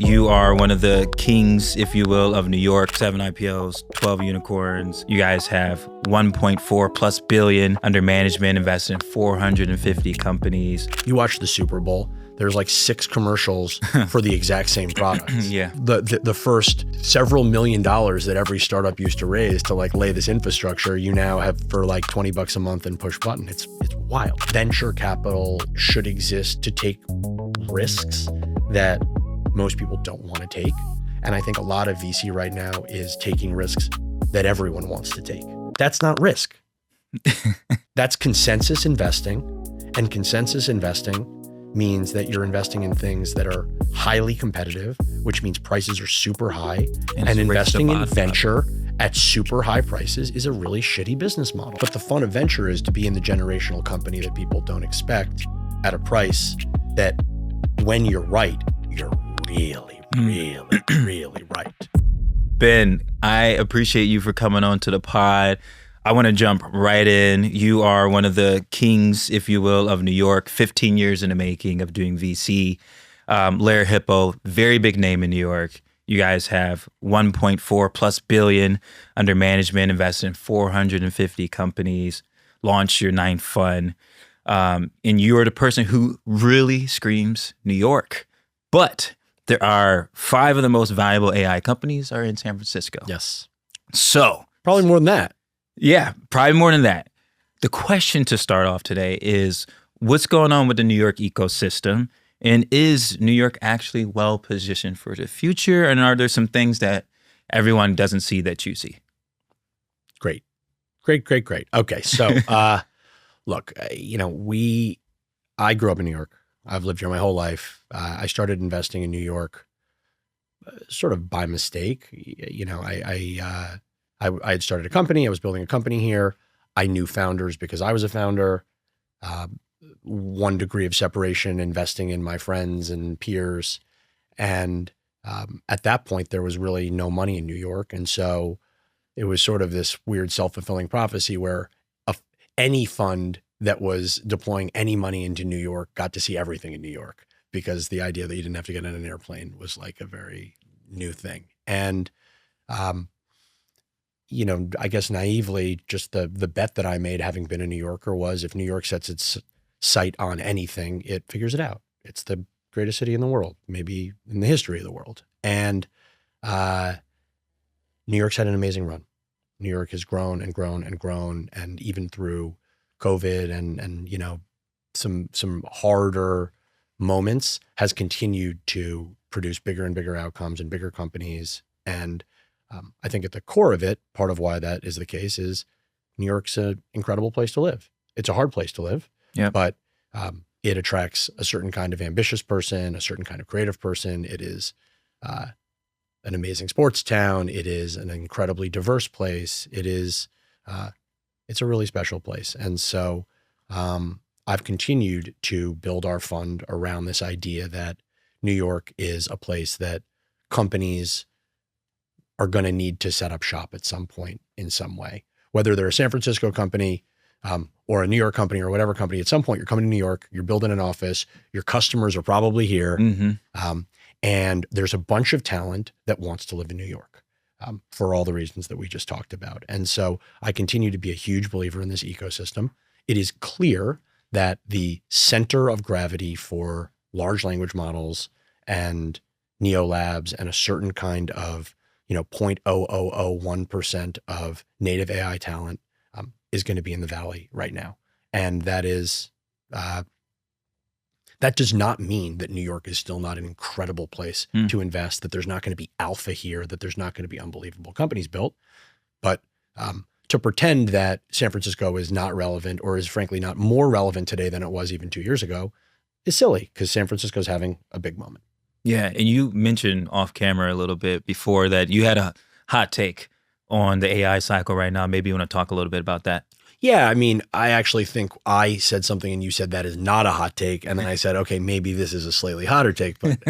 You are one of the kings, if you will, of New York. 7 IPOs, 12 unicorns. You guys have 1.4 plus billion under management, invested in 450 companies. You watch the Super Bowl, there's like 6 commercials for the exact same products. Yeah. The first several $1 million that every startup used to raise to like lay this infrastructure, you now have for like $20 a month and push button. It's wild. Venture capital should exist to take risks that most people don't want to take. And I think a lot of VC right now is taking risks that everyone wants to take. That's not risk. That's consensus investing. And consensus investing means that you're investing in things that are highly competitive, which means prices are super high. And investing in venture at super high prices is a really shitty business model. But the fun of venture is to be in the generational company that people don't expect at a price that when you're right, you're really right. Ben, I appreciate you for coming on to the pod. I want to jump right in. You are one of the kings, if you will, of New York, 15 years in the making of doing VC. Lerer Hippeau, very big name in New York. You guys have 1.4 plus billion under management, invested in 450 companies, launched your 9th fund. And you are the person who really screams New York. But there are 5 of the most valuable AI companies are in San Francisco. Yes. So probably more than that. Yeah, probably more than that. The question to start off today is, what's going on with the New York ecosystem? And is New York actually well positioned for the future? And are there some things that everyone doesn't see that you see? Great. Okay, so look, I grew up in New York. I've lived here my whole life. I started investing in New York sort of by mistake. I had started a company. I was building a company here. I knew founders because I was a founder. 1 degree of separation, investing in my friends and peers. And at that point, there was really no money in New York. And so it was sort of this weird self-fulfilling prophecy where any fund that was deploying any money into New York got to see everything in New York, because the idea that you didn't have to get on an airplane was like a very new thing. And, I guess naively, just the bet that I made having been a New Yorker was, if New York sets its sight on anything, it figures it out. It's the greatest city in the world, maybe in the history of the world. And New York's had an amazing run. New York has grown and grown and grown. And even through COVID and some harder moments, has continued to produce bigger and bigger outcomes and bigger companies. And I think at the core of it, part of why that is the case is New York's an incredible place to live. It's a hard place to live, but it attracts a certain kind of ambitious person, a certain kind of creative person. It is an amazing sports town. It is an incredibly diverse place. It's a really special place. And so I've continued to build our fund around this idea that New York is a place that companies are going to need to set up shop at some point in some way. Whether they're a San Francisco company or a New York company or whatever company, at some point you're coming to New York, you're building an office, your customers are probably here. Mm-hmm. And there's a bunch of talent that wants to live in New York for all the reasons that we just talked about. And so I continue to be a huge believer in this ecosystem. It is clear that the center of gravity for large language models and neolabs and a certain kind of 0.0001% of native AI talent is going to be in the Valley right now. And that is, that does not mean that New York is still not an incredible place to invest, that there's not going to be alpha here, that there's not going to be unbelievable companies built. But to pretend that San Francisco is not relevant, or is frankly not more relevant today than it was even 2 years ago, is silly, because San Francisco is having a big moment. Yeah, and you mentioned off camera a little bit before that you had a hot take on the AI cycle right now. Maybe you want to talk a little bit about that. Yeah, I mean, I actually think I said something and you said that is not a hot take, and then I said, okay, maybe this is a slightly hotter take. But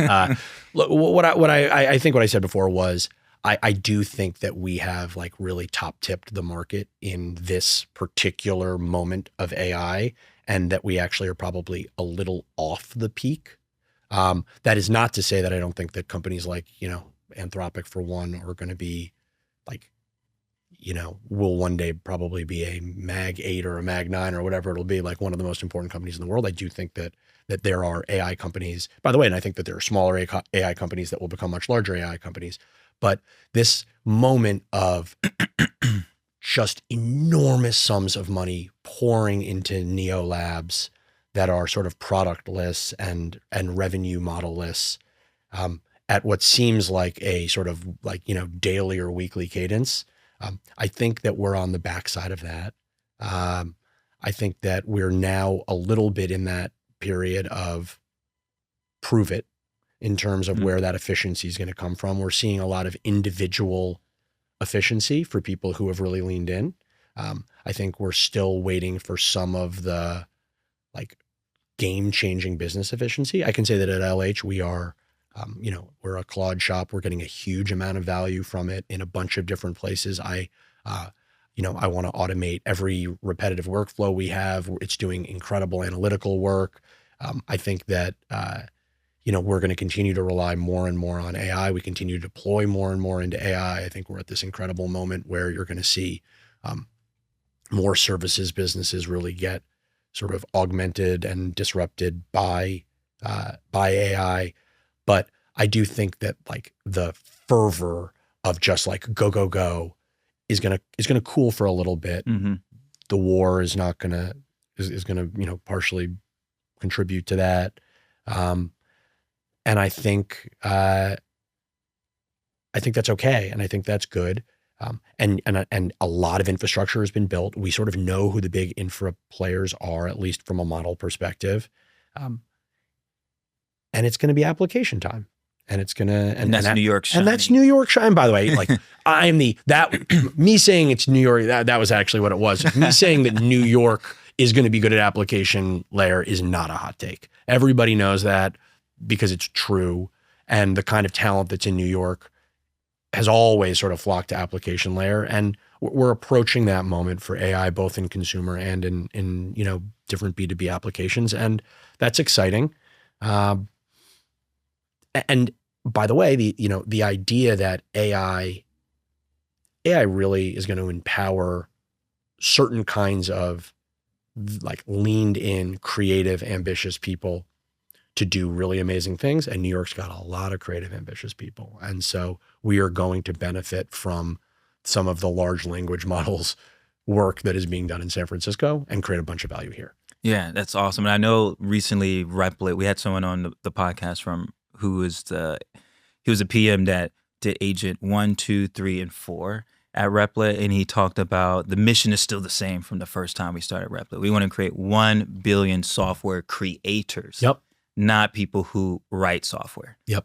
look, I think what I said before was I do think that we have like really top tipped the market in this particular moment of AI, and that we actually are probably a little off the peak That is not to say that I don't think that companies like, Anthropic for one are going to be like, will one day probably be a Mag 8 or a Mag 9 or whatever it'll be, like one of the most important companies in the world. I do think that there are AI companies, by the way, and I think that there are smaller AI companies that will become much larger AI companies. But this moment of just enormous sums of money pouring into neo labs that are sort of productless and revenue modelless, at what seems like a sort of like, daily or weekly cadence. I think that we're on the backside of that. I think that we're now a little bit in that period of prove it in terms of where that efficiency is going to come from. We're seeing a lot of individual efficiency for people who have really leaned in. I think we're still waiting for some of the like game-changing business efficiency. I can say that at LH, we are, we're a Claude shop. We're getting a huge amount of value from it in a bunch of different places. I want to automate every repetitive workflow we have. It's doing incredible analytical work. I think that, we're going to continue to rely more and more on AI. We continue to deploy more and more into AI. I think we're at this incredible moment where you're going to see more services businesses really get sort of augmented and disrupted by AI. But I do think that like the fervor of just like go is gonna cool for a little bit. Mm-hmm. The war is not gonna is gonna partially contribute to that. And I think that's okay, and I think that's good. And a lot of infrastructure has been built. We sort of know who the big infra players are, at least from a model perspective. And it's going to be application time. And it's going to, and that's New York shine. And that's New York shine, by the way. Like me saying it's New York, that was actually what it was. Me saying that New York is going to be good at application layer is not a hot take. Everybody knows that because it's true. And the kind of talent that's in New York has always sort of flocked to application layer. And we're approaching that moment for AI, both in consumer and in different B2B applications. And that's exciting. And by the way, the idea that AI really is going to empower certain kinds of like leaned in, creative, ambitious people to do really amazing things. And New York's got a lot of creative, ambitious people. And so we are going to benefit from some of the large language models work that is being done in San Francisco and create a bunch of value here. Yeah, that's awesome. And I know recently Replit, we had someone on the podcast he was a PM that did agent 1, 2, 3, and 4 at Replit. And he talked about the mission is still the same from the first time we started Replit. We want to create 1 billion software creators. Yep. Not people who write software. Yep.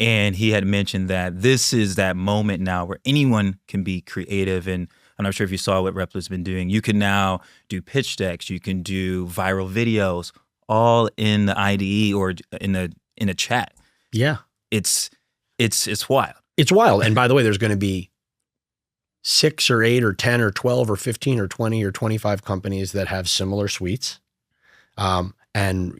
And he had mentioned that this is that moment now where anyone can be creative. And I'm not sure if you saw what Replit's been doing. You can now do pitch decks. You can do viral videos, all in the IDE or in a chat. Yeah. It's wild. It's wild. And by the way, there's going to be 6 or 8 or 10 or 12 or 15 or 20 or 25 companies that have similar suites. And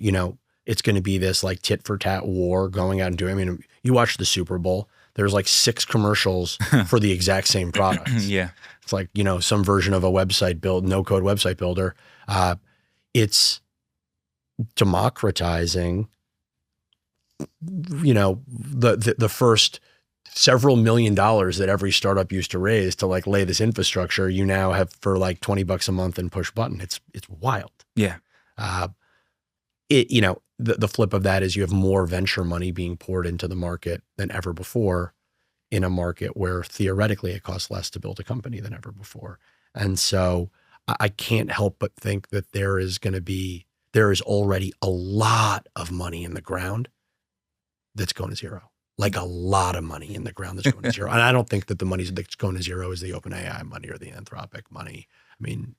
it's going to be this like tit for tat war going out and doing. I mean, you watch the Super Bowl, there's like 6 commercials for the exact same products. Yeah. It's like, some version of a website no code website builder. It's democratizing, the first several $1 million that every startup used to raise to like lay this infrastructure. You now have for like $20 a month and push button. It's wild. Yeah. The flip of that is you have more venture money being poured into the market than ever before in a market where theoretically it costs less to build a company than ever before. And so I can't help but think that there is already a lot of money in the ground that's going to zero, like a lot of money in the ground that's going to zero. And I don't think that the money that's going to zero is the OpenAI money or the Anthropic money. I mean,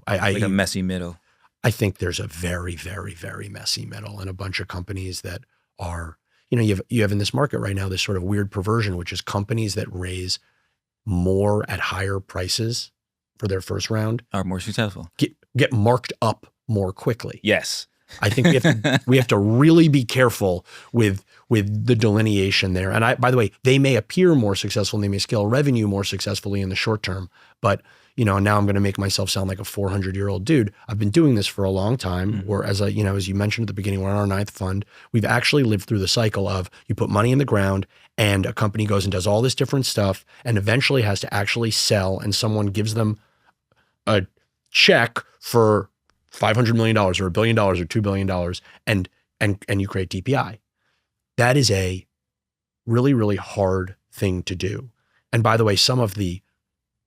like a messy middle. I think there's a very, very, very messy middle and a bunch of companies that are, you have in this market right now, this sort of weird perversion, which is companies that raise more at higher prices for their first round are more successful. Get marked up more quickly. Yes. I think we have to really be careful with the delineation there. And by the way, they may appear more successful and they may scale revenue more successfully in the short term, but now I'm going to make myself sound like a 400-year-old dude. I've been doing this for a long time. Or as you mentioned at the beginning, we're on our 9th fund. We've actually lived through the cycle of you put money in the ground and a company goes and does all this different stuff and eventually has to actually sell, and someone gives them a check for $500 million or $1 billion or $2 billion and you create DPI. That is a really, really hard thing to do. And by the way, some of the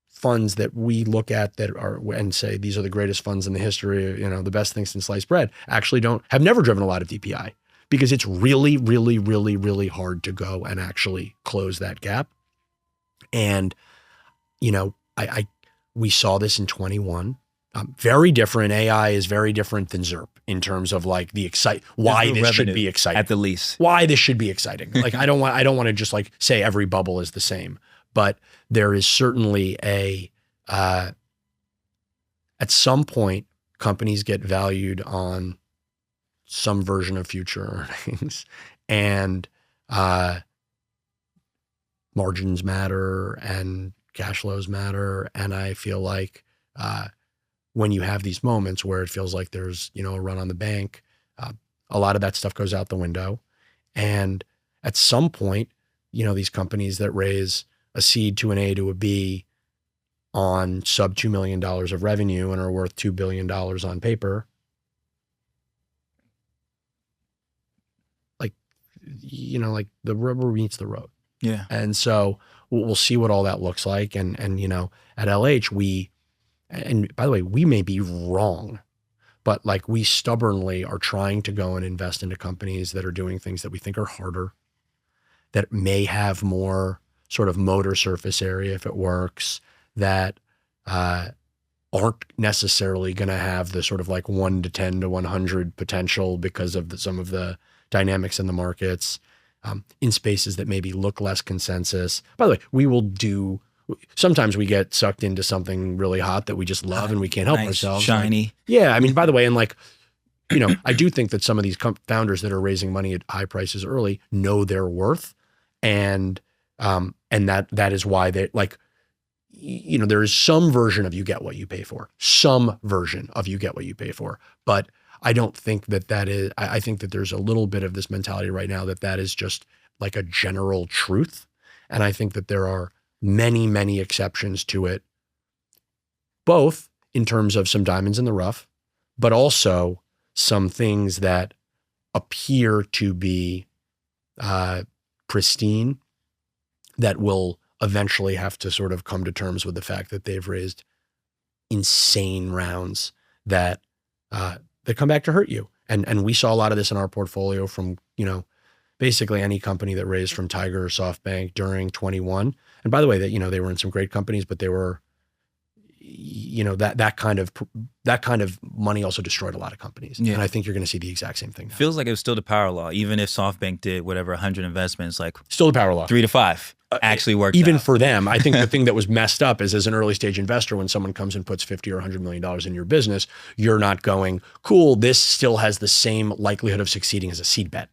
funds that we look at that are and say these are the greatest funds in the history, the best things since sliced bread, actually have never driven a lot of DPI because it's really, really, really, really hard to go and actually close that gap. And, we saw this in 21. Very different. AI is very different than ZERP in terms of like why this should be exciting. At the least. Why this should be exciting. Like I don't want to just like say every bubble is the same, but there is certainly at some point companies get valued on some version of future earnings and margins matter and cash flows matter. And I feel like when you have these moments where it feels like there's, a run on the bank, a lot of that stuff goes out the window. And at some point, these companies that raise a seed to an A to a B on sub $2 million of revenue and are worth $2 billion on paper, like the rubber meets the road. Yeah. And so we'll see what all that looks like. And at LH, and by the way, we may be wrong, but like we stubbornly are trying to go and invest into companies that are doing things that we think are harder, that may have more sort of motor surface area if it works, that aren't necessarily going to have the sort of like 1 to 10 to 100 potential because of some of the dynamics in the markets, in spaces that maybe look less consensus. By the way, sometimes we get sucked into something really hot that we just love and we can't help ourselves. Shiny. By the way, and like, I do think that some of these founders that are raising money at high prices early know their worth. And that is why they like, there is some version of you get what you pay for, but I don't think that is, I think that there's a little bit of this mentality right now that is just like a general truth. And I think that there are many, many exceptions to it, both in terms of some diamonds in the rough, but also some things that appear to be pristine that will eventually have to sort of come to terms with the fact that they've raised insane rounds that come back to hurt you. And we saw a lot of this in our portfolio from, basically any company that raised from Tiger or SoftBank during 21. And by the way, that, they were in some great companies, but they were, that kind of money also destroyed a lot of companies. Yeah. And I think you're going to see the exact same thing now. Feels like it was still the power law. Even if SoftBank did whatever 100 investments, like still the power law, 3 to 5 actually worked. Even out. For them, I think the thing that was messed up is as an early stage investor, when someone comes and puts $50 or $100 million in your business, you're not going, cool, this still has the same likelihood of succeeding as a seed bet.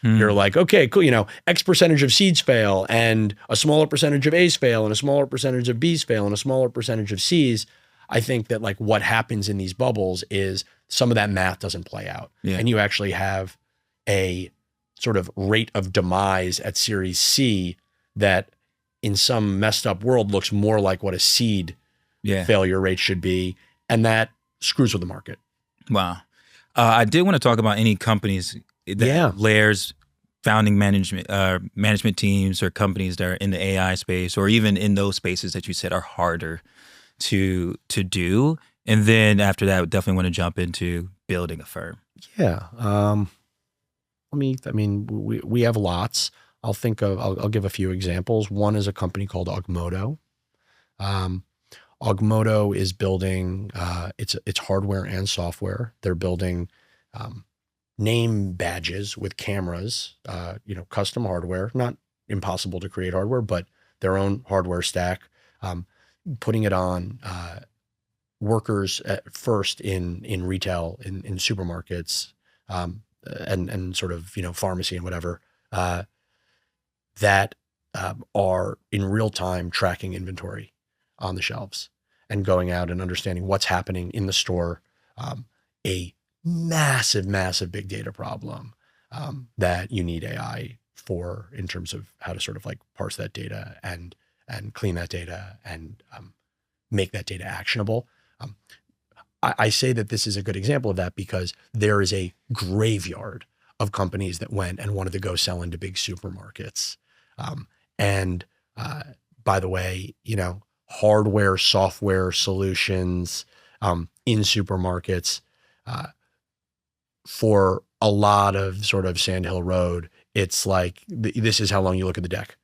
You're like, okay, cool. X percentage of seeds fail and a smaller percentage of A's fail and a smaller percentage of B's fail and a smaller percentage of C's. I think that like what happens in these bubbles is some of that math doesn't play out. Yeah. And you actually have a sort of rate of demise at Series C that in some messed up world looks more like what a seed failure rate should be. And that screws with the market. Wow. I did want to talk about any companies that Lerer's founding management teams or companies that are in the AI space or even in those spaces that you said are harder to do. And then after that, I would definitely want to jump into building a firm. Yeah. We have lots. I'll give a few examples. One is a company called Agodoto. Agodoto is building, it's hardware and software. They're building name badges with cameras, custom hardware, not impossible to create hardware, but their own hardware stack, putting it on workers at first in retail, in supermarkets, and sort of, pharmacy and whatever, that are in real time tracking inventory on the shelves and going out and understanding what's happening in the store. A massive, massive big data problem that you need AI for, in terms of how to sort of like parse that data and clean that data and make that data actionable. I say that this is a good example of that because there is a graveyard of companies that went and wanted to go sell into big supermarkets. And by the way, hardware, software solutions in supermarkets, for a lot of sort of Sand Hill Road, it's like, this is how long you look at the deck.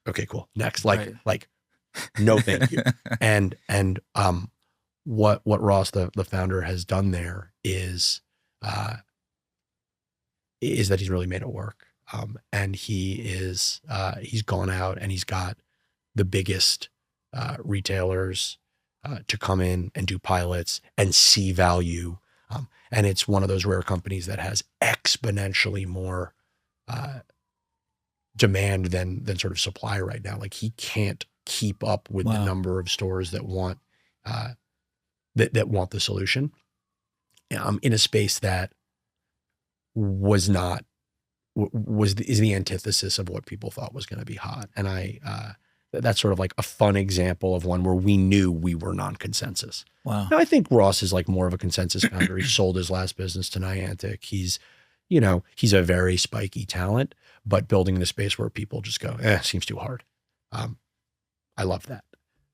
Okay, cool. Next, Right. like, no, thank you. And what Ross, the founder, has done there is that he's really made it work. And he's gone out and he's got the biggest retailers to come in and do pilots and see value. And it's one of those rare companies that has exponentially more demand than sort of supply right now. Like, he can't keep up with the number of stores that want that want the solution in a space that is the antithesis of what people thought was going to be hot. And that's sort of like a fun example of one where we knew we were non-consensus. Wow. Now, I think Ross is like more of a consensus founder. He sold his last business to Niantic. He's a very spiky talent, but building in a space where people just go, seems too hard. I love that.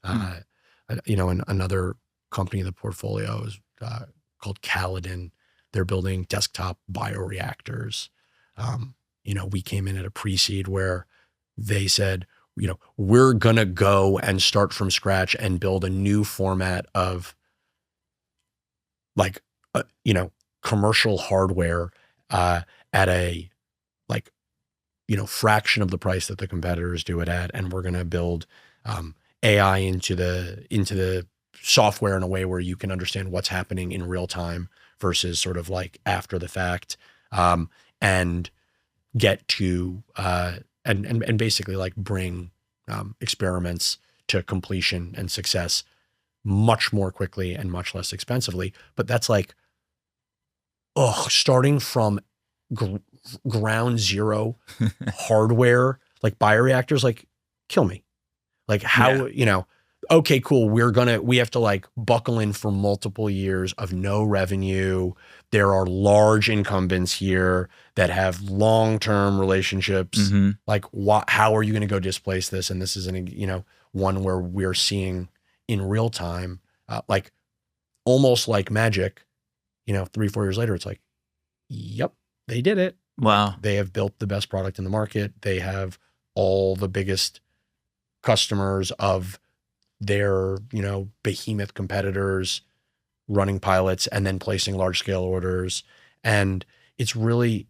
And another company in the portfolio is called Kaledan. They're building desktop bioreactors. We came in at a pre-seed where they said, we're going to go and start from scratch and build a new format of commercial hardware at a fraction of the price that the competitors do it at. And we're going to build AI into the software in a way where you can understand what's happening in real time versus sort of like after the fact, and get to and basically like bring experiments to completion and success much more quickly and much less expensively. But that's like, starting from ground zero hardware, like bioreactors, like, kill me. Like, how, okay, cool. We have to like buckle in for multiple years of no revenue. There are large incumbents here that have long-term relationships. Mm-hmm. Like, how are you going to go displace this? And this is one where we're seeing in real time, like almost like magic, 3-4 years later, it's like, yep, they did it. Wow. They have built the best product in the market. They have all the biggest customers of their, behemoth competitors running pilots and then placing large scale orders. And it's really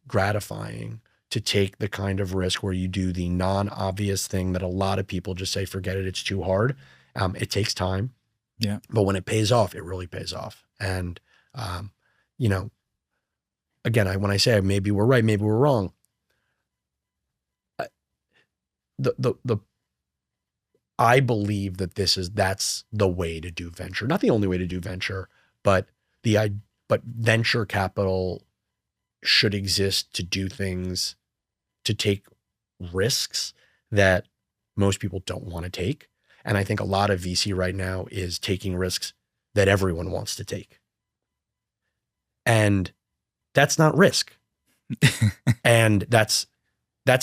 gratifying to take the kind of risk where you do the non-obvious thing that a lot of people just say, forget it, it's too hard. It takes time. Yeah. But when it pays off, it really pays off. And, again, when I say maybe we're right, maybe we're wrong, I believe that that's the way to do venture. Not the only way to do venture, but venture capital should exist to do things, to take risks that most people don't want to take. And I think a lot of VC right now is taking risks that everyone wants to take. And that's not risk. And that's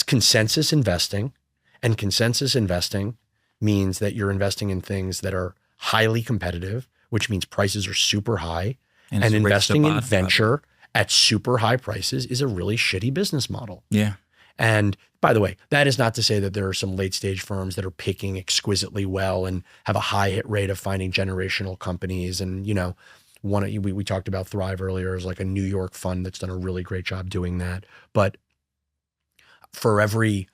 consensus investing. And consensus investing means that you're investing in things that are highly competitive, which means prices are super high. And investing in venture at super high prices is a really shitty business model. Yeah. And by the way, that is not to say that there are some late stage firms that are picking exquisitely well and have a high hit rate of finding generational companies. And, we talked about Thrive earlier as like a New York fund that's done a really great job doing that. But for every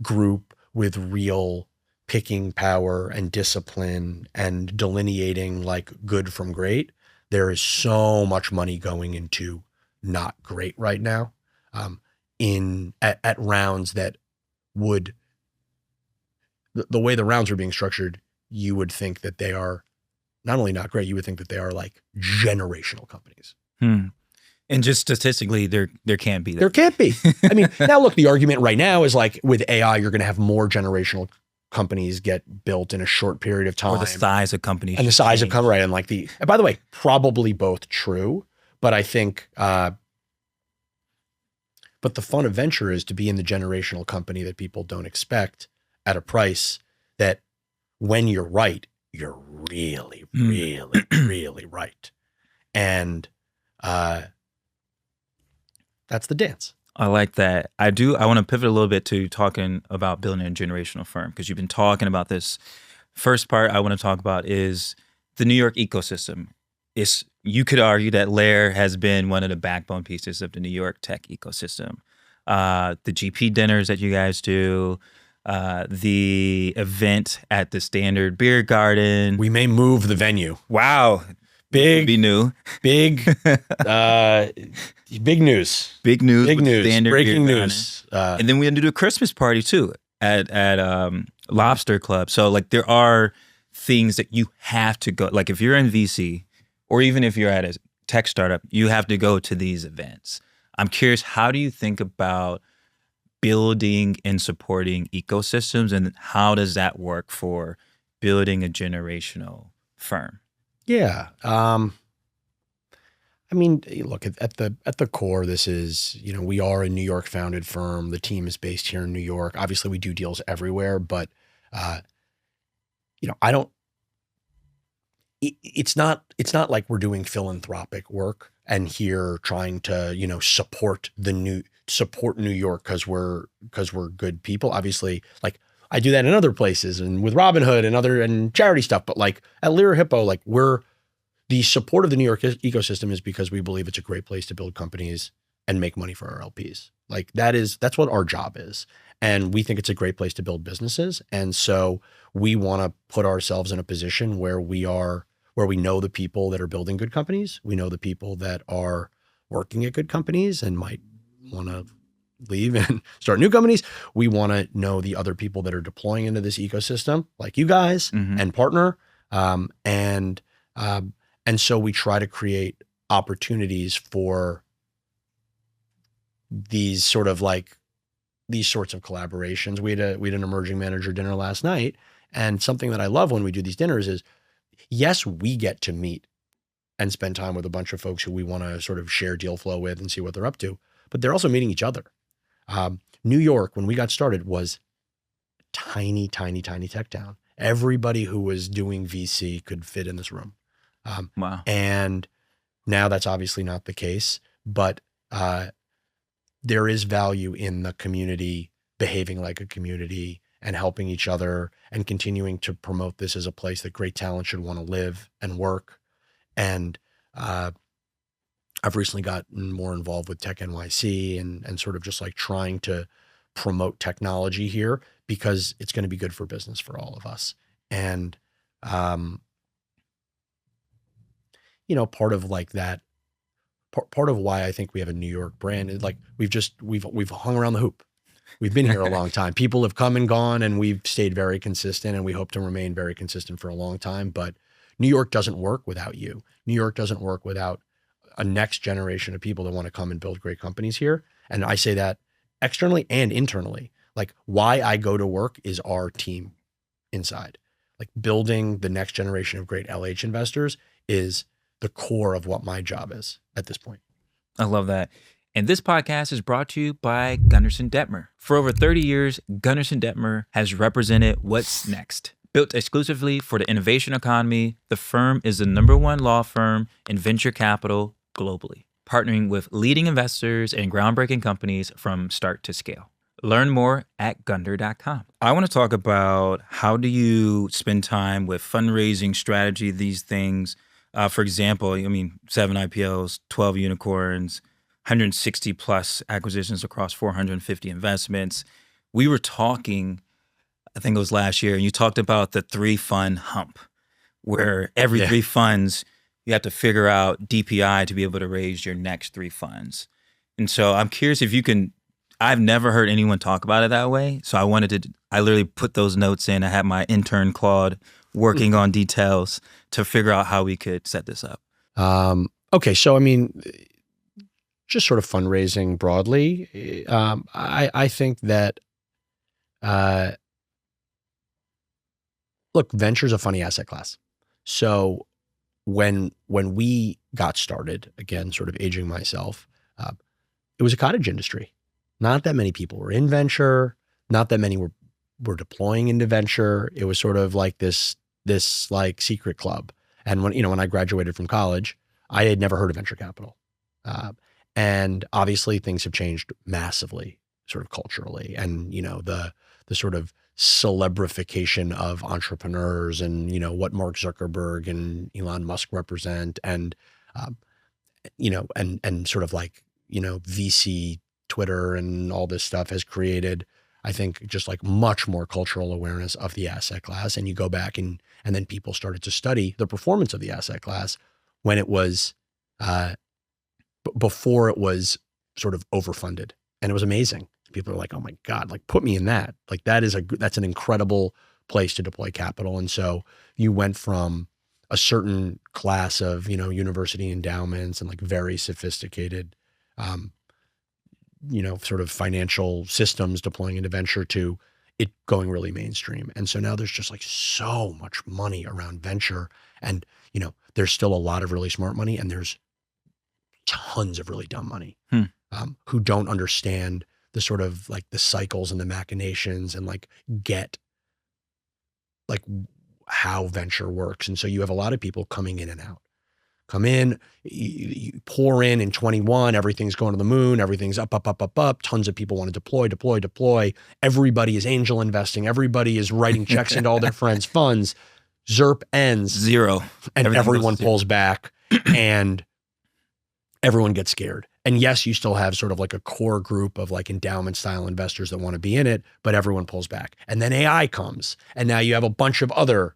group with real picking power and discipline and delineating like good from great, there is so much money going into not great right now, at rounds that would, the way the rounds are being structured, you would think that they are not only not great, you would think that they are like generational companies. And just statistically, there can't be that. There can't be. I mean, now look, the argument right now is like with AI, you're going to have more generational companies get built in a short period of time. Or the size of companies. And the size of company, right? And like and by the way, probably both true, but I think, but the fun of venture is to be in the generational company that people don't expect at a price that when you're right, you're really, really, really right. And, that's the dance. I like that. I want to pivot a little bit to talking about building a generational firm, because you've been talking about this. First part I want to talk about is the New York ecosystem. You could argue that Lerer has been one of the backbone pieces of the New York tech ecosystem. The GP dinners that you guys do, the event at the Standard Beer Garden. We may move the venue. Wow. Big, be new. Big, big news. Big news. Big news. Standard Breaking Beer news. And then we do a Christmas party too at Lobster Club. So like there are things that you have to go. Like if you're in VC, or even if you're at a tech startup, you have to go to these events. I'm curious, how do you think about building and supporting ecosystems, and how does that work for building a generational firm? Yeah. I mean, look, at the core, this is, we are a New York founded firm. The team is based here in New York. Obviously we do deals everywhere, but, it's not like we're doing philanthropic work and here trying to, support New York because we're good people. Obviously, like I do that in other places and with Robinhood and charity stuff, but like at Lerer Hippeau, like the support of the New York ecosystem is because we believe it's a great place to build companies and make money for our LPs. Like that's what our job is. And we think it's a great place to build businesses. And so we want to put ourselves in a position where we know the people that are building good companies. We know the people that are working at good companies and might want to leave and start new companies. We want to know the other people that are deploying into this ecosystem, like you guys, and partner. And so we try to create opportunities for these sorts of collaborations. We had an emerging manager dinner last night, and something that I love when we do these dinners is, yes, we get to meet and spend time with a bunch of folks who we want to sort of share deal flow with and see what they're up to, but they're also meeting each other. New York, when we got started, was tiny, tiny, tiny tech town. Everybody who was doing VC could fit in this room. Wow. And now that's obviously not the case, but there is value in the community behaving like a community and helping each other and continuing to promote this as a place that great talent should want to live and work. And I've recently gotten more involved with Tech NYC and sort of just like trying to promote technology here because it's going to be good for business for all of us. And, part of like that, part of why I think we have a New York brand is like, we've hung around the hoop. We've been here a long time. People have come and gone and we've stayed very consistent and we hope to remain very consistent for a long time. But New York doesn't work without you. New York doesn't work without a next generation of people that want to come and build great companies here. And I say that externally and internally. Like why I go to work is our team inside. Like building the next generation of great LH investors is the core of what my job is at this point. I love that. And this podcast is brought to you by Gunderson Detmer. For over 30 years, Gunderson Detmer has represented what's next. Built exclusively for the innovation economy, the firm is the #1 law firm in venture capital globally, partnering with leading investors and groundbreaking companies from start to scale. Learn more at gunder.com. I want to talk about how do you spend time with fundraising strategy, these things. For example, 7 IPOs, 12 unicorns, 160 plus acquisitions across 450 investments. We were talking I think it was last year, and you talked about the 3-fund hump, where every Yeah. 3 funds, you have to figure out DPI to be able to raise your next 3 funds. And so I'm curious if you can, I've never heard anyone talk about it that way. So I literally put those notes in. I had my intern Claude working on details to figure out how we could set this up. Okay. So, I mean, just sort of fundraising broadly, I think that, look, venture is a funny asset class. So when we got started, again, sort of aging myself, it was a cottage industry. Not that many people were in venture. Not that many were deploying into venture. It was sort of like this like secret club. And when I graduated from college, I had never heard of venture capital. And obviously things have changed massively, sort of culturally, and the sort of celebrification of entrepreneurs and what Mark Zuckerberg and Elon Musk represent, and and sort of like VC Twitter and all this stuff has created, I think, just like much more cultural awareness of the asset class. And you go back and then people started to study the performance of the asset class when it was before it was sort of overfunded, and it was amazing. People are like, oh my God, like put me in that. Like that's an incredible place to deploy capital. And so you went from a certain class of, university endowments and like very sophisticated, sort of financial systems deploying into venture to it going really mainstream. And so now there's just like so much money around venture, and, there's still a lot of really smart money, and there's tons of really dumb money who don't understand the sort of like the cycles and the machinations and like get like how venture works. And so you have a lot of people coming in and out. Come in, you pour in 21, everything's going to the moon, everything's up. Tons of people want to deploy. Everybody is angel investing. Everybody is writing checks into all their friends' funds. ZERP ends. Zero. And Everything everyone goes to pulls back and everyone gets scared. And yes, you still have sort of like a core group of like endowment style investors that want to be in it, but everyone pulls back. And then AI comes, and now you have a bunch of other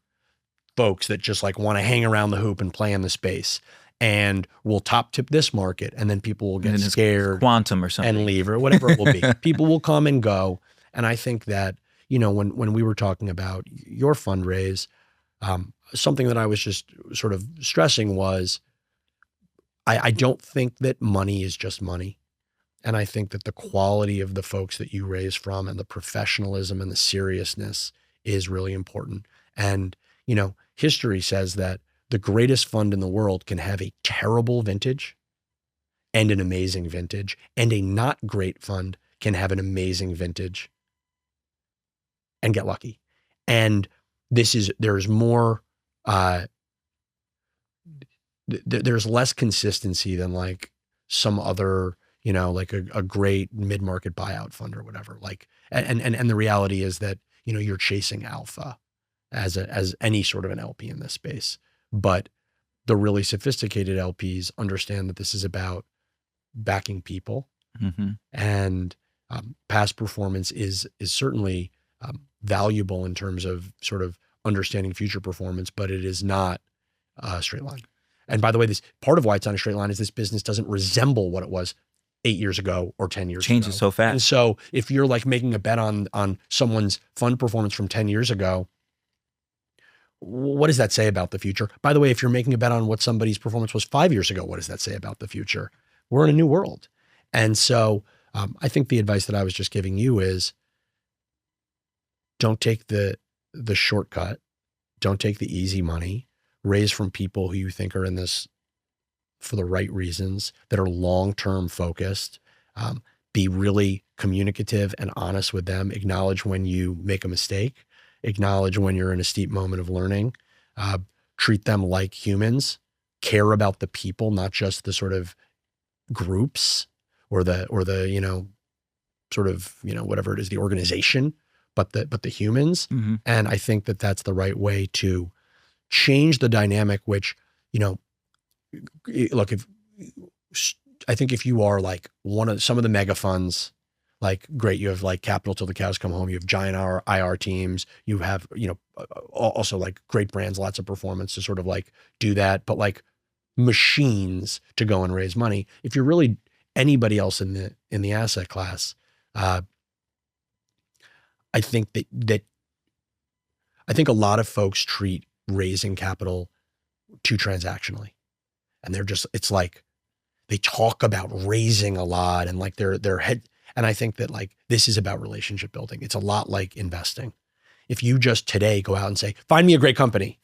folks that just like want to hang around the hoop and play in the space, and will top tip this market, and then people will get scared, quantum or something, and leave, or whatever it will be. People will come and go. And I think that, when we were talking about your fundraise, something that I was just sort of stressing was, I don't think that money is just money. And I think that the quality of the folks that you raise from and the professionalism and the seriousness is really important. And, history says that the greatest fund in the world can have a terrible vintage and an amazing vintage, and a not great fund can have an amazing vintage and get lucky. And there's more, there's less consistency than like some other, like a great mid-market buyout fund or whatever. Like, and the reality is that, you're chasing alpha as any sort of an LP in this space. But the really sophisticated LPs understand that this is about backing people, and past performance is certainly valuable in terms of sort of understanding future performance, but it is not a straight line. And by the way, this part of why it's not a straight line is this business doesn't resemble what it was 8 years ago or 10 years ago. Changes so fast. And so if you're like making a bet on someone's fund performance from 10 years ago, what does that say about the future? By the way, if you're making a bet on what somebody's performance was 5 years ago, what does that say about the future? We're in a new world. And so I think the advice that I was just giving you is, don't take the shortcut. Don't take the easy money. Raise from people who you think are in this for the right reasons, that are long-term focused. Be really communicative and honest with them. Acknowledge when you make a mistake. Acknowledge when you're in a steep moment of learning. Treat them like humans. Care about the people, not just the sort of groups or the sort of whatever it is, the organization, but the humans. And I think that that's the right way to change the dynamic, which, look, I think if you are like some of the mega funds, like, great, you have like capital till the cows come home. You have giant IR teams. You have, also like great brands, lots of performance to sort of like do that, but like machines to go and raise money. If you're really anybody else in the asset class, I think that I think a lot of folks treat raising capital too transactionally. And it's like, they talk about raising a lot and like their head. And I think that like, this is about relationship building. It's a lot like investing. If you just today go out and say, find me a great company,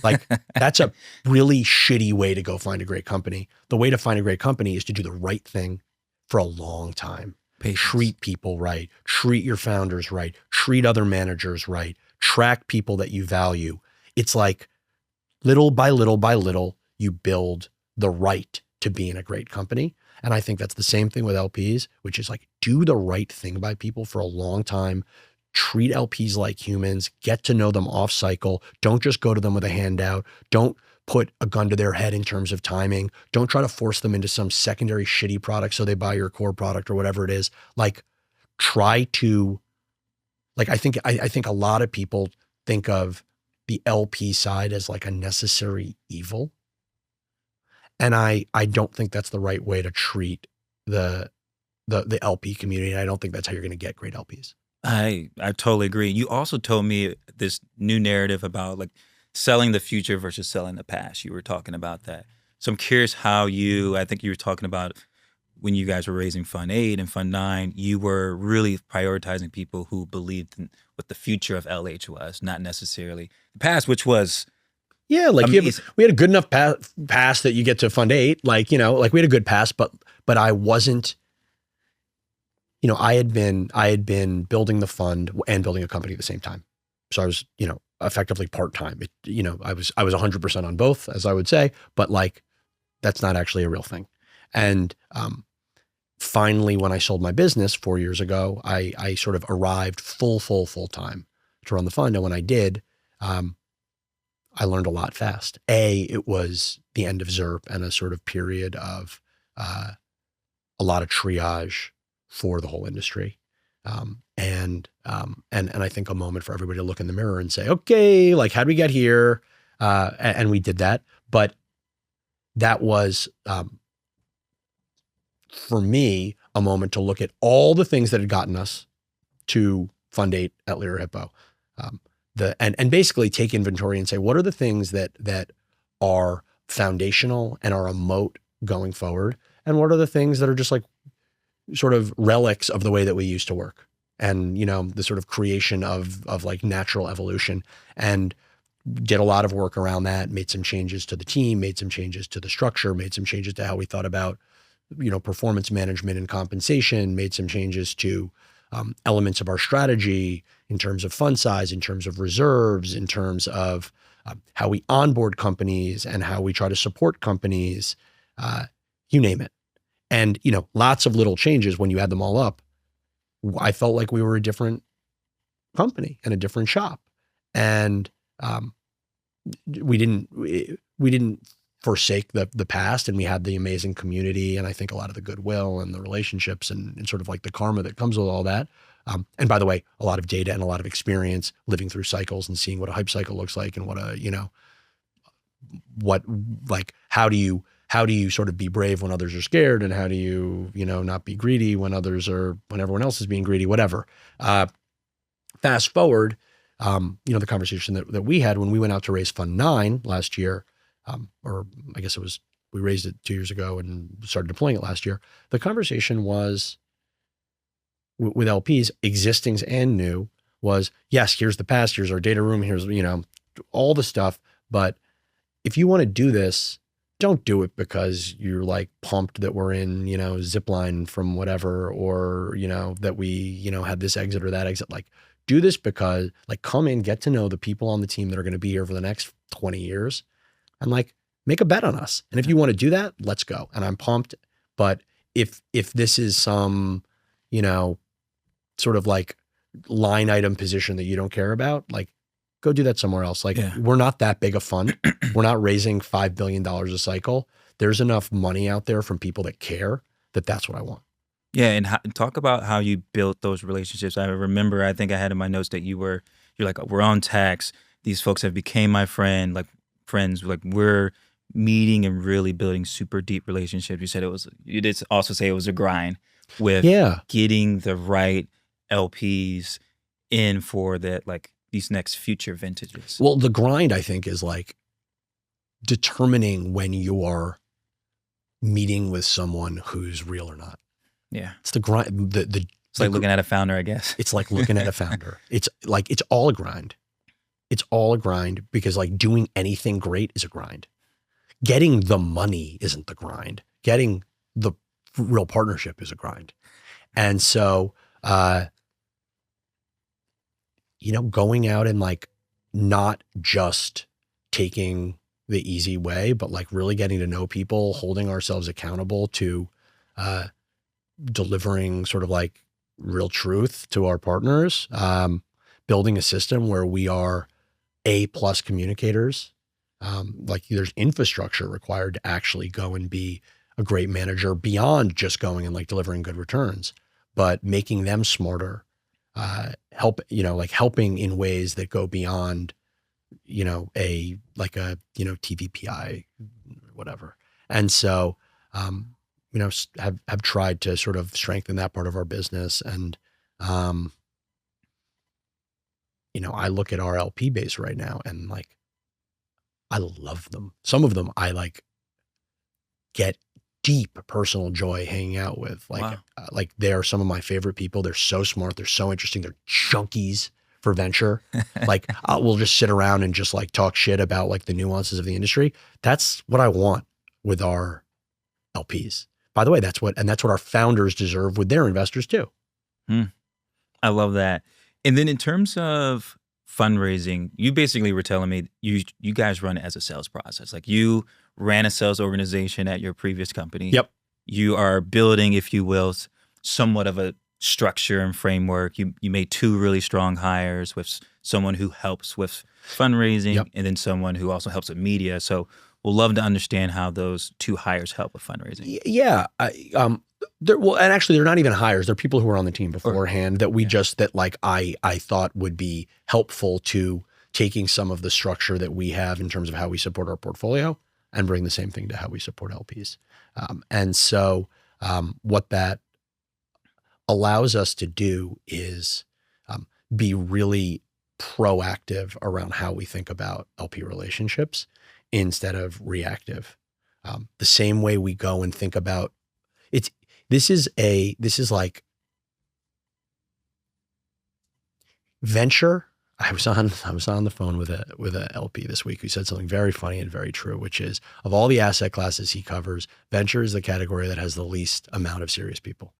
like that's a really shitty way to go find a great company. The way to find a great company is to do the right thing for a long time. Patience. Treat people right, treat your founders right, treat other managers right, track people that you value. It's like little by little by little, you build the right to be in a great company. And I think that's the same thing with LPs, which is like, do the right thing by people for a long time. Treat LPs like humans, get to know them off cycle. Don't just go to them with a handout. Don't put a gun to their head in terms of timing. Don't try to force them into some secondary shitty product so they buy your core product or whatever it is. Like, try to, like, I think a lot of people think of the LP side as like a necessary evil. And I don't think that's the right way to treat the LP community. And I don't think that's how you're going to get great LPs. I totally agree. You also told me this new narrative about like selling the future versus selling the past. You were talking about that. So I'm curious how I think you were talking about when you guys were raising Fund 8 and Fund 9, you were really prioritizing people who believed in what the future of LH was, not necessarily the past, which was like we had a good enough pass that you get to Fund 8. Like, like we had a good pass, but I wasn't, I had been building the fund and building a company at the same time. So I was, effectively part-time. I was 100% on both, as I would say, but like, that's not actually a real thing. And finally, when I sold my business 4 years ago, I sort of arrived full time to run the fund. And when I did, I learned a lot fast. It was the end of ZERP and a sort of period of a lot of triage for the whole industry. And I think a moment for everybody to look in the mirror and say, okay, like, how'd we get here? And we did that. But that was, for me, a moment to look at all the things that had gotten us to Fund 8 at Lerer Hippeau. And basically take inventory and say, what are the things that are foundational and are a moat going forward? And what are the things that are just like sort of relics of the way that we used to work? And, the sort of creation of like natural evolution, and did a lot of work around that, made some changes to the team, made some changes to the structure, made some changes to how we thought about, performance management and compensation, made some changes to elements of our strategy in terms of fund size, in terms of reserves, in terms of how we onboard companies and how we try to support companies, you name it. And, lots of little changes when you add them all up. I felt like we were a different company and a different shop. And we didn't forsake the past, and we had the amazing community, and I think a lot of the goodwill and the relationships and sort of like the karma that comes with all that. And by the way, a lot of data and a lot of experience living through cycles and seeing what a hype cycle looks like, and how do you sort of be brave when others are scared, and how do you, not be greedy when everyone else is being greedy, whatever. Fast forward, the conversation that we had when we went out to raise Fund 9 last year, or I guess we raised it 2 years ago and started deploying it last year. The conversation was with LPs, existings and new, was, yes, here's the past, here's our data room, here's, all the stuff. But if you want to do this, don't do it because you're like pumped that we're in, zipline from whatever, or, that we, had this exit or that exit. Like, do this because, like, come in, get to know the people on the team that are going to be here for the next 20 years, and like, make a bet on us. And if you want to do that, let's go. And I'm pumped. But if this is some, sort of like line item position that you don't care about, like, go do that somewhere else. Like, we're not that big a fund. We're not raising $5 billion a cycle. There's enough money out there from people that care that's what I want. Yeah, and talk about how you built those relationships. I remember, I think I had in my notes that you're like, we're on tax. These folks have became my friends. Like we're meeting and really building super deep relationships. You did also say it was a grind with Yeah. getting the right LPs in for that, like these next future vintages. Well, the grind, I think, is like determining when you are meeting with someone who's real or not. Yeah, It's the grind. it's like looking at a founder, I guess. It's like looking at a founder. It's all a grind. It's all a grind because like doing anything great is a grind. Getting the money isn't the grind. Getting the real partnership is a grind. And so, going out and like not just taking the easy way, but like really getting to know people, holding ourselves accountable to delivering sort of like real truth to our partners, building a system where we are A+ communicators. Like there's infrastructure required to actually go and be a great manager beyond just going and like delivering good returns, but making them smarter, helping in ways that go beyond, a TVPI, whatever. And so, have tried to sort of strengthen that part of our business. And, I look at our LP base right now and like, I love them. Some of them I like get deep personal joy hanging out with. Like, Wow. Like they are some of my favorite people. They're so smart. They're so interesting. They're junkies for venture. Like we'll just sit around and just like talk shit about like the nuances of the industry. That's what I want with our LPs. By the way, that's what our founders deserve with their investors too. I love that. And then in terms of fundraising, you basically were telling me you guys run it as a sales process. Like you ran a sales organization at your previous company. Yep. You are building, if you will, somewhat of a structure and framework. You made 2 really strong hires with someone who helps with fundraising. Yep. And then someone who also helps with media. So we'll love to understand how those 2 hires help with fundraising. Yeah. And actually they're not even hires. They're people who were on the team beforehand that we I thought would be helpful to taking some of the structure that we have in terms of how we support our portfolio and bring the same thing to how we support LPs. And so what that allows us to do is be really proactive around how we think about LP relationships instead of reactive. The same way we go and think about this is like venture. I was on the phone with a LP this week who said something very funny and very true, which is of all the asset classes he covers, venture is the category that has the least amount of serious people.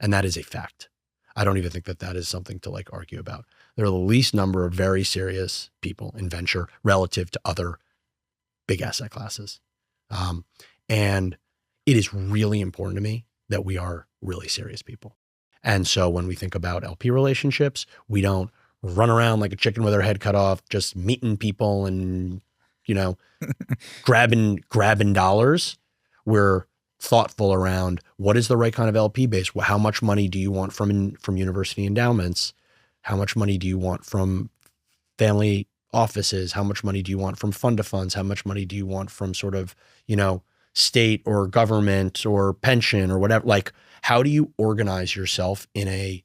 And that is a fact. I don't even think that is something to like argue about. There are the least number of very serious people in venture relative to other big asset classes. And it is really important to me that we are really serious people. And so when we think about LP relationships, we don't run around like a chicken with our head cut off, just meeting people and, grabbing dollars. We're thoughtful around what is the right kind of LP base. How much money do you want from university endowments? How much money do you want from family offices? How much money do you want from fund of funds? How much money do you want from sort of, state or government or pension or whatever? Like, how do you organize yourself in a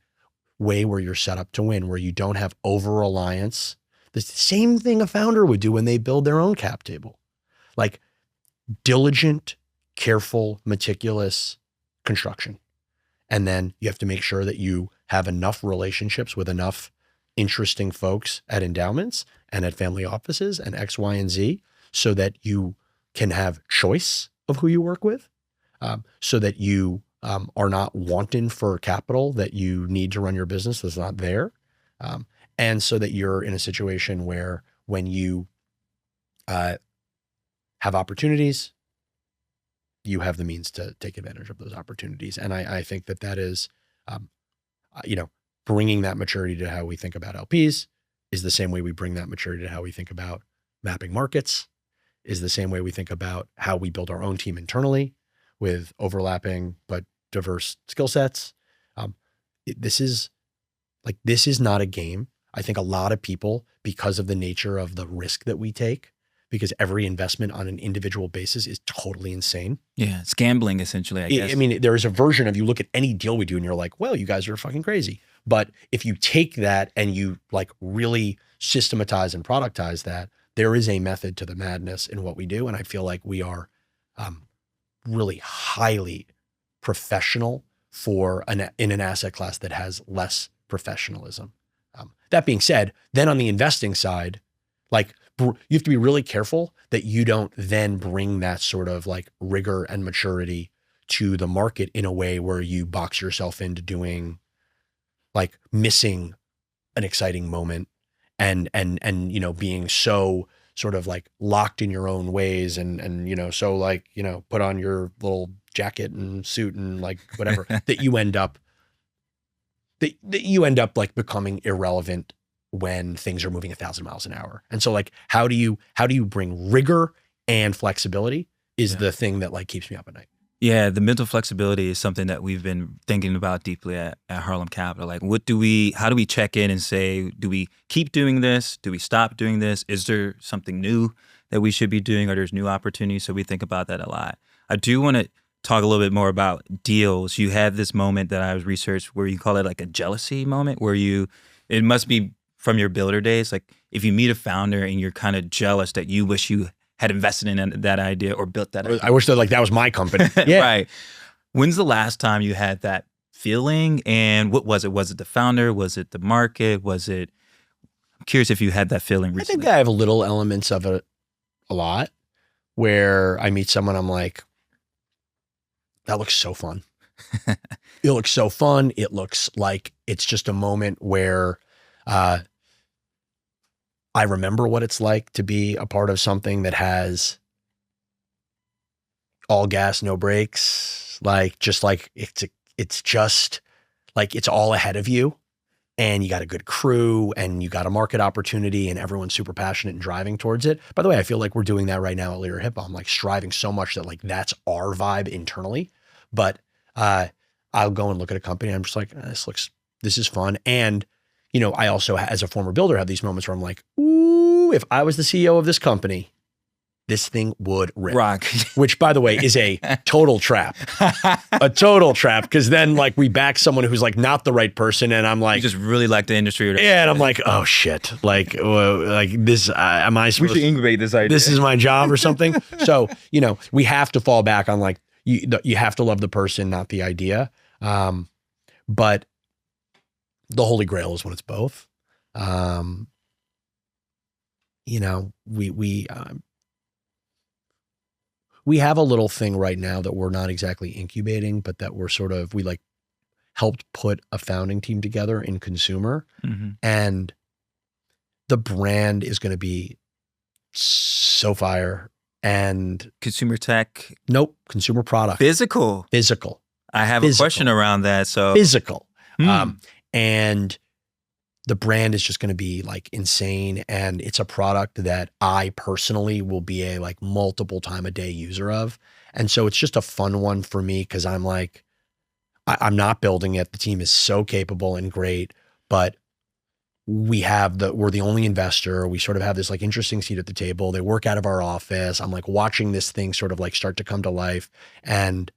way where you're set up to win, where you don't have over-reliance? The same thing a founder would do when they build their own cap table. Like diligent, careful, meticulous construction. And then you have to make sure that you have enough relationships with enough interesting folks at endowments and at family offices and X, Y, and Z so that you can have choice of who you work with, so that you are not wanting for capital that you need to run your business that's not there. And so that you're in a situation where when you have opportunities, you have the means to take advantage of those opportunities. And I think that is, bringing that maturity to how we think about LPs is the same way we bring that maturity to how we think about mapping markets, is the same way we think about how we build our own team internally with overlapping but diverse skill sets. This is not a game. I think a lot of people, because of the nature of the risk that we take, because every investment on an individual basis is totally insane. Yeah, it's gambling essentially, I guess. I mean, there is a version of, you look at any deal we do and you're like, well, you guys are fucking crazy. But if you take that and you like really systematize and productize that, there is a method to the madness in what we do. And I feel like we are really highly professional in an asset class that has less professionalism. That being said, then on the investing side, like you have to be really careful that you don't then bring that sort of like rigor and maturity to the market in a way where you box yourself into doing, like, missing an exciting moment and you know, being so sort of like locked in your own ways and you know, so like, you know, put on your little jacket and suit and like whatever that you end up like becoming irrelevant when things are moving 1,000 miles an hour. And so like, how do you bring rigor and flexibility is the thing that like keeps me up at night. Yeah, the mental flexibility is something that we've been thinking about deeply at Harlem Capital. Like, how do we check in and say, do we keep doing this? Do we stop doing this? Is there something new that we should be doing, or there's new opportunities? So we think about that a lot. I do want to talk a little bit more about deals. You had this moment that I was researched where you call it like a jealousy moment, where it must be from your builder days. Like if you meet a founder and you're kind of jealous that you wish you had invested in that idea or built that idea. I wish that like that was my company. Yeah. Right. When's the last time you had that feeling, and what was it? Was it the founder? Was it the market? I'm curious if you had that feeling recently. I think I have little elements of it a lot, where I meet someone, I'm like, that looks so fun. It looks so fun. It looks like it's just a moment where I remember what it's like to be a part of something that has all gas, no brakes. Like, just like, it's just like, it's all ahead of you, and you got a good crew and you got a market opportunity and everyone's super passionate and driving towards it. By the way, I feel like we're doing that right now at Lerer Hippeau. I'm like striving so much that like, that's our vibe internally. But I'll go and look at a company and I'm just like, this is fun. And, you know, I also, as a former builder, have these moments where I'm like, ooh, if I was the CEO of this company, this thing would rip. Rock. Which, by the way, is a total trap. A total trap. Because then like we back someone who's like not the right person, and I'm like, you just really like the industry. Yeah, and I'm like, oh shit. Like this, am I supposed we should incubate this idea. This is my job or something? So, you know, we have to fall back on like, you have to love the person, not the idea. But the Holy Grail is when it's both. You know, we have a little thing right now that we're not exactly incubating, but that we like helped put a founding team together in consumer. Mm-hmm. And the brand is going to be so fire. And consumer tech? Nope. Consumer product. Physical. I have a question around that. So physical. And the brand is just going to be like insane. And it's a product that I personally will be a like multiple time a day user of. And so it's just a fun one for me, because I'm like, I'm not building it. The team is so capable and great, but we're the only investor. We sort of have this like interesting seat at the table. They work out of our office. I'm like watching this thing sort of like start to come to life, and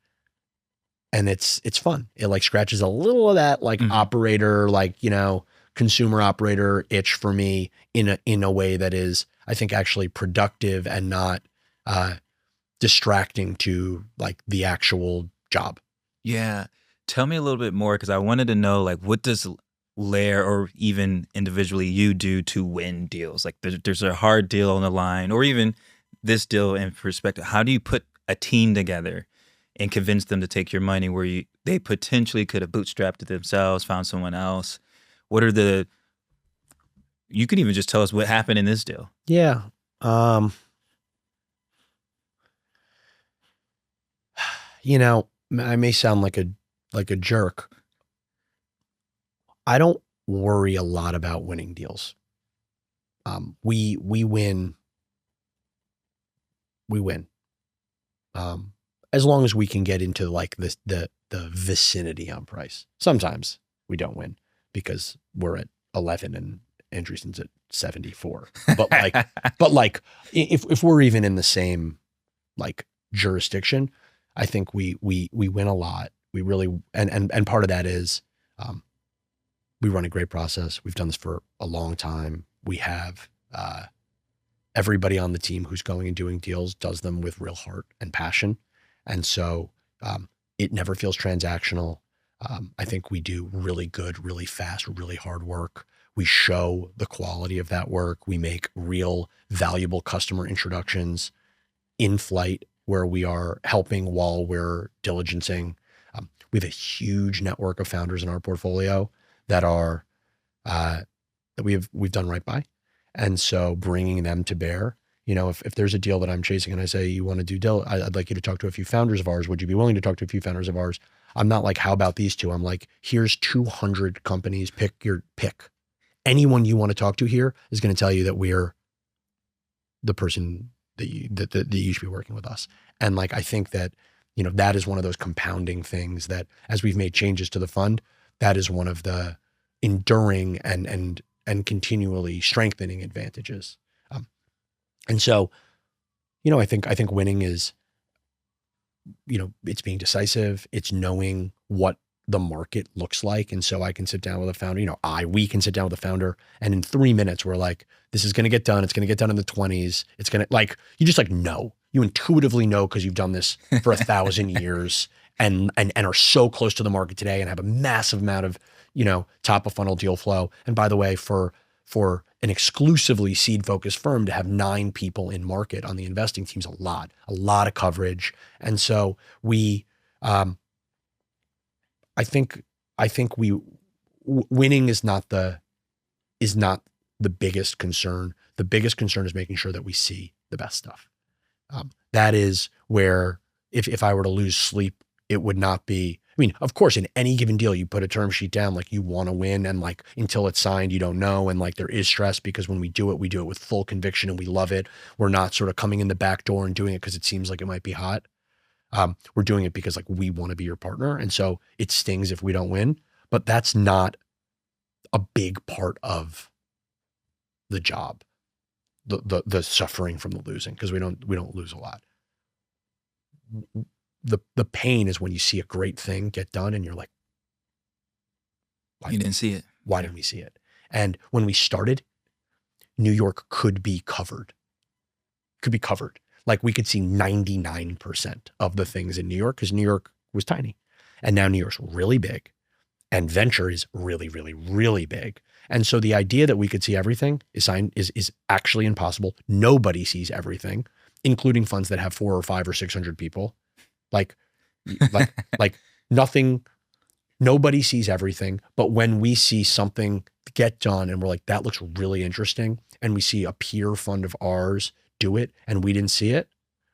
it's fun. It like scratches a little of that like operator, like, you know, consumer operator itch for me in a way that is, I think, actually productive and not distracting to like the actual job. Yeah. Tell me a little bit more, because I wanted to know, like, what does Lerer, or even individually you, do to win deals? Like there's a hard deal on the line, or even this deal in perspective. How do you put a team together and convince them to take your money where they potentially could have bootstrapped it themselves, found someone else? What are you could even just tell us what happened in this deal. Yeah. You know, I may sound like a jerk. I don't worry a lot about winning deals. We win. as long as we can get into like the vicinity on price. Sometimes we don't win because we're at 11 and Andreessen's at 74. But like if we're even in the same like jurisdiction, I think we win a lot. We really, and part of that is, we run a great process. We've done this for a long time. We have, everybody on the team who's going and doing deals does them with real heart and passion. And so, it never feels transactional. I think we do really good, really fast, really hard work. We show the quality of that work. We make real valuable customer introductions in flight where we are helping while we're diligencing. We have a huge network of founders in our portfolio that are, that we've done right by. And so bringing them to bear, you know, if there's a deal that I'm chasing and I say, you want to do I'd like you to talk to a few founders of ours. Would you be willing to talk to a few founders of ours? I'm not like, how about these two? I'm like, here's 200 companies, pick. Anyone you want to talk to here is going to tell you that we're the person that you should be working with us. And like, I think that, you know, that is one of those compounding things that as we've made changes to the fund, that is one of the enduring and continually strengthening advantages. And so, you know, I think winning is, you know, it's being decisive. It's knowing what the market looks like. And so I can sit down with a founder, you know, we can sit down with a founder and in 3 minutes, we're like, this is going to get done. It's going to get done in the 20s. It's going to like, you just like, know, you intuitively know, cause you've done this for 1,000 years and are so close to the market today and have a massive amount of, you know, top of funnel deal flow. And by the way, for an exclusively seed focused firm to have 9 people in market on the investing team's a lot of coverage. And so we, I think winning is not the biggest concern. The biggest concern is making sure that we see the best stuff. That is where if I were to lose sleep, it would not be, I mean, of course, in any given deal, you put a term sheet down, like you want to win and like until it's signed, you don't know. And like there is stress because when we do it with full conviction and we love it. We're not sort of coming in the back door and doing it because it seems like it might be hot. We're doing it because like we want to be your partner. And so it stings if we don't win, but that's not a big part of the job, the suffering from the losing, because we don't lose a lot. The pain is when you see a great thing get done and you're like, you didn't see it. Why didn't we see it? And when we started, New York could be covered. Like we could see 99% of the things in New York because New York was tiny. And now New York's really big and venture is really, really, really big. And so the idea that we could see everything is actually impossible. Nobody sees everything, including funds that have 400 or 500 or 600 people. Like nothing, nobody sees everything. But when we see something get done and we're like, that looks really interesting, and we see a peer fund of ours do it and we didn't see it,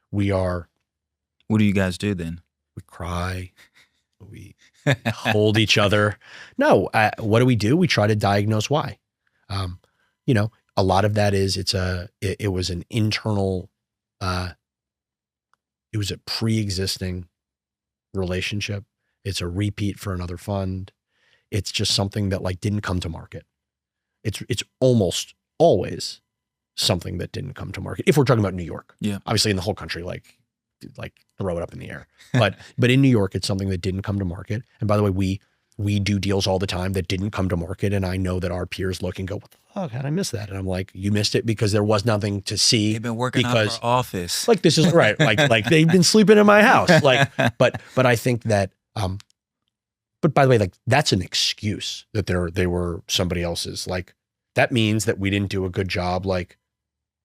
what do you guys do then? We cry, we hold each other. No, what do? We try to diagnose why. You know, a lot of that is it was an internal, it was a pre-existing relationship. It's a repeat for another fund. It's just something that like didn't come to market. It's almost always something that didn't come to market. If we're talking about New York, yeah, obviously in the whole country, like throw it up in the air. But in New York, it's something that didn't come to market. And by the way, we do deals all the time that didn't come to market. And I know that our peers look and go, what the fuck, how'd I miss that? And I'm like, you missed it because there was nothing to see. They've been working out of our office. Like this is right. Like they've been sleeping in my house. Like, but I think that, but by the way, like that's an excuse that they were somebody else's. Like that means that we didn't do a good job, like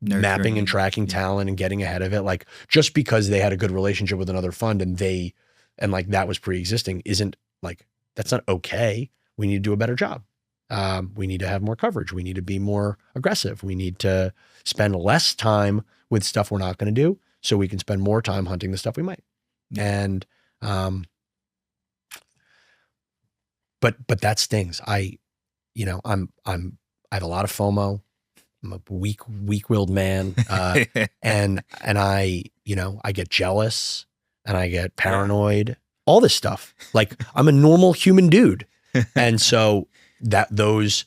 mapping and tracking talent and getting ahead of it. Like just because they had a good relationship with another fund and like that was pre-existing isn't like, that's not okay. We need to do a better job. We need to have more coverage. We need to be more aggressive. We need to spend less time with stuff we're not going to do so we can spend more time hunting the stuff we might. Yeah. And, but that stings. I have a lot of FOMO. I'm a weak-willed man. And I get jealous. and I get paranoid, all this stuff. Like I'm a normal human dude. And so those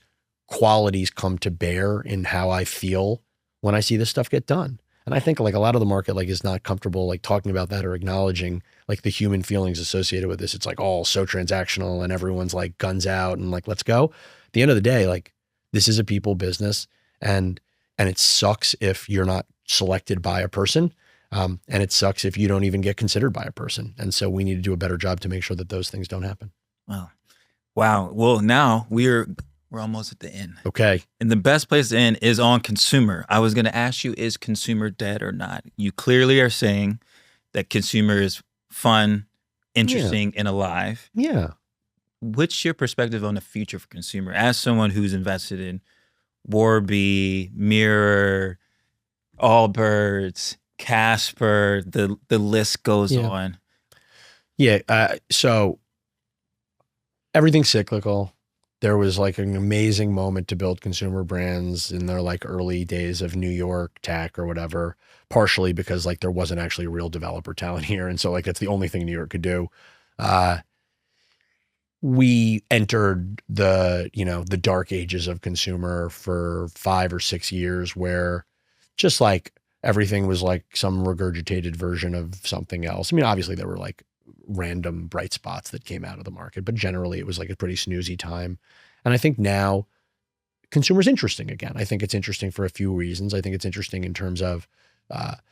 qualities come to bear in how I feel when I see this stuff get done. And I think like a lot of the market like is not comfortable like talking about that or acknowledging like the human feelings associated with this. It's like all so transactional and everyone's like guns out and like, let's go. At the end of the day, like this is a people business and it sucks if you're not selected by a person. And it sucks if you don't even get considered by a person. And so we need to do a better job to make sure that those things don't happen. Wow. Well, now we're almost at the end. Okay. And the best place to end is on consumer. I was going to ask you, is consumer dead or not? You clearly are saying that consumer is fun, interesting, and alive. Yeah. What's your perspective on the future for consumer? As someone who's invested in Warby, Mirror, Allbirds, Casper, the list goes on. Yeah. So everything's cyclical. There was like an amazing moment to build consumer brands in their like early days of New York tech or whatever, partially because like there wasn't actually real developer talent here. And so like, that's the only thing New York could do. We entered the dark ages of consumer for 5 or 6 years where just like everything was like some regurgitated version of something else. I mean, obviously there were like random bright spots that came out of the market, but generally it was like a pretty snoozy time. And I think now consumer's interesting again. I think it's interesting for a few reasons. I think it's interesting in terms of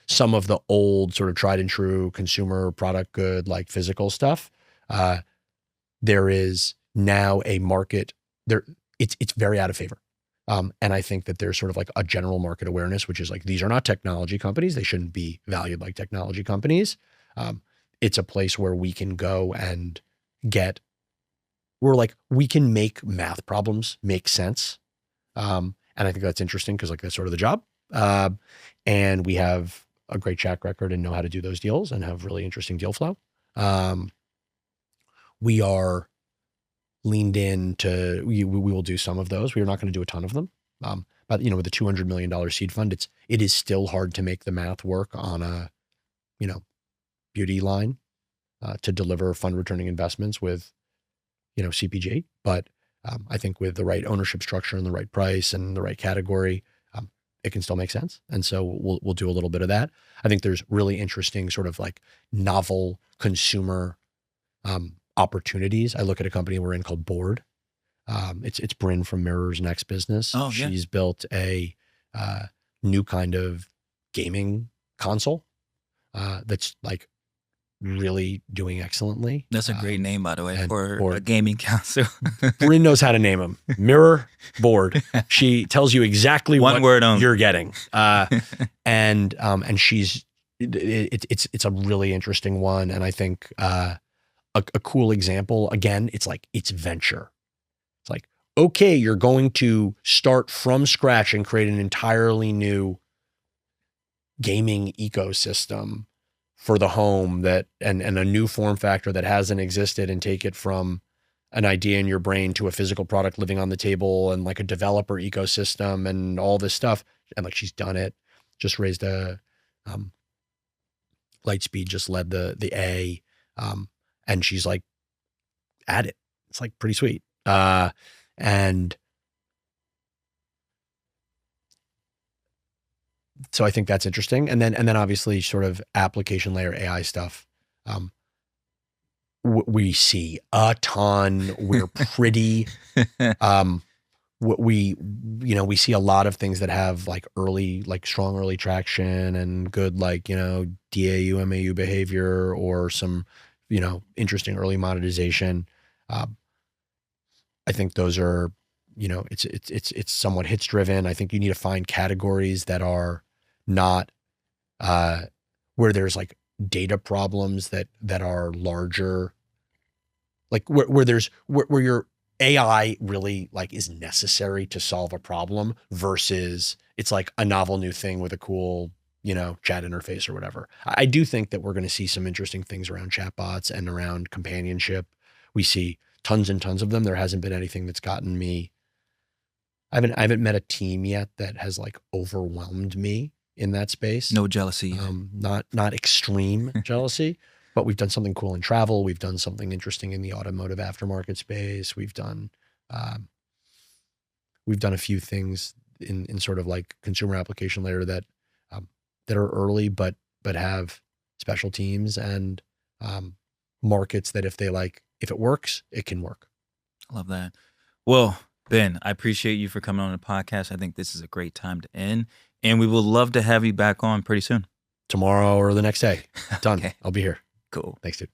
some of the old sort of tried and true consumer product good, like physical stuff. There is now a market there. It's very out of favor. And I think that there's sort of like a general market awareness, which is like, these are not technology companies. They shouldn't be valued like technology companies. It's a place where we can go and we can make math problems make sense. And I think that's interesting because like that's sort of the job. And we have a great track record and know how to do those deals and have really interesting deal flow. We are leaned in to, we will do some of those. We are not going to do a ton of them. But with a $200 million seed fund, it is still hard to make the math work on a, beauty line to deliver fund returning investments with, CPG. But I think with the right ownership structure and the right price and the right category, it can still make sense. And so we'll do a little bit of that. I think there's really interesting sort of like novel consumer opportunities. I look at a company we're in called Board. It's Bryn from Mirror's Next Business. Oh, yeah. She's built a new kind of gaming console that's like really doing excellently. That's a great name, by the way, for Board. a gaming console. Bryn knows how to name them. Mirror, Board. She tells you exactly One what word only. you're getting. And she's it's a really interesting one. And I think a cool example, again, it's venture. It's like, okay, you're going to start from scratch and create an entirely new gaming ecosystem for the home and a new form factor that hasn't existed, and take it from an idea in your brain to a physical product living on the table and like a developer ecosystem and all this stuff. And like, she's done it, just raised a, Lightspeed just led the A, and she's like at it. It's like pretty sweet. And so I think that's interesting. And then obviously sort of application layer AI stuff. We see a ton. We're pretty, we see a lot of things that have like strong early traction and good, DAU, MAU behavior, or some, interesting early monetization. I think those are, it's somewhat hits driven. I think you need to find categories that are not, where there's like data problems that are larger, like where your AI really like is necessary to solve a problem versus it's like a novel new thing with a cool, chat interface or whatever. I do think that we're going to see some interesting things around chatbots and around companionship. We see tons and tons of them. There hasn't been anything that's gotten me. I haven't met a team yet that has like overwhelmed me in that space. No jealousy. Not extreme jealousy. But we've done something cool in travel. We've done something interesting in the automotive aftermarket space. We've done a few things in sort of like consumer application layer that are early, but have special teams and markets that if it works, it can work. I love that. Well, Ben, I appreciate you for coming on the podcast. I think this is a great time to end, and we would love to have you back on pretty soon. Tomorrow or the next day. Done. Okay. I'll be here. Cool. Thanks, dude.